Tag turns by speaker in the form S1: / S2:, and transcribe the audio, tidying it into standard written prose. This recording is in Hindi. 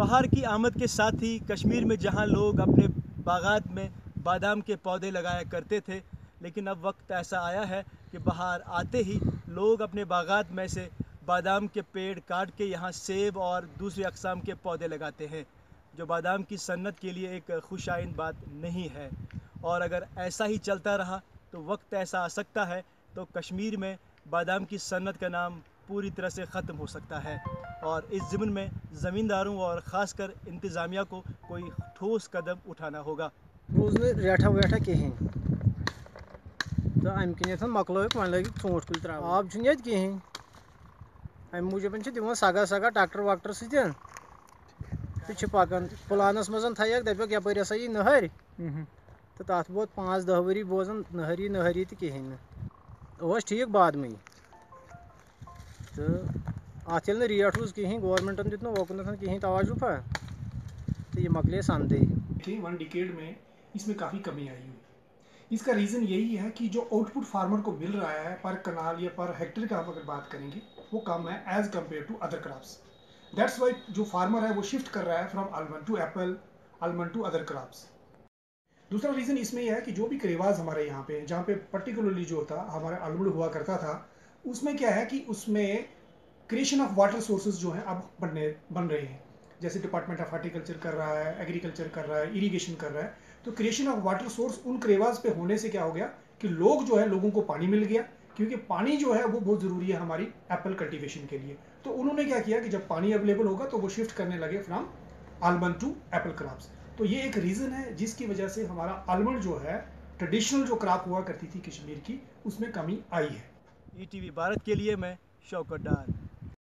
S1: बहार की आमद के साथ ही कश्मीर में जहां लोग अपने बागात में बादाम के पौधे लगाया करते थे, लेकिन अब वक्त ऐसा आया है कि बहार आते ही लोग अपने बागात में से बादाम के पेड़ काट के यहाँ सेब और दूसरी अक़साम के पौधे लगाते हैं, जो बादाम की सन्नत के लिए एक खुशाइन बात नहीं है। और अगर ऐसा ही चलता रहा तो वक्त ऐसा आ सकता है तो कश्मीर में बादाम की सन्नत का नाम पूरी तरह से ख़त्म हो सकता है। और इस ज़िम्न में ज़मींदारों और ख़ासकर इंतज़ामिया को कोई ठोस कदम उठाना होगा।
S2: रूज रेठा वेठा कहें तो अम किन मकलोक वन लग ूंठ कुल त्रा आब कहें अम मूजूब दिवान सगा सगा ट्रैक्टर वक्टर सतन तो पकान प्लानस मज थक दपक यप हसा यी नहर तो तथ वोत 5-10 वरी बोजान नहरी नहरी तो कहें ठीक बाद में तो अत ये रेट रूज कहें गवर्नमेंटन दित ओकुन कहें तवज्जो तो ये मकले सनदे
S3: 1 डिकेड में इसमें काफ़ी कमी आई हुई। इसका रीज़न यही है कि जो आउटपुट फार्मर को मिल रहा है पर कनाल या पर हेक्टेयर का आप अगर बात करेंगे वो कम है as compare to other crops. That's why जो फार्मर है वो शिफ्ट कर रहा है from almond to apple, almond to other crops. दूसरा रीज़न इसमें यह है कि जो भी करेवाज हमारे यहाँ पे जहाँ पे पर्टिकुलरली जो था हमारा आलमंड हुआ करता था, उसमें क्या है कि उसमें क्रिएशन ऑफ वाटर सोर्सेज जो हैं अब बन रहे हैं। जैसे डिपार्टमेंट ऑफ हार्टिकल्चर कर रहा है, एग्रीकल्चर कर रहा है, इरीगेशन कर रहा है। तो क्रिएशन ऑफ वाटर सोर्स उन करेवाज पे होने से क्या हो गया कि लोगों को पानी मिल गया, क्योंकि पानी जो है वो बहुत ज़रूरी है हमारी एप्पल कल्टीवेशन के लिए। तो उन्होंने क्या किया कि जब पानी अवेलेबल होगा तो वो शिफ्ट करने लगे from almond to apple crops. तो ये एक रीज़न है जिसकी वजह से हमारा आलमंड जो है ट्रेडिशनल जो क्रॉप हुआ करती थी कश्मीर की, उसमें कमी आई है।
S1: ETV भारत के लिए मैं शौकत डार।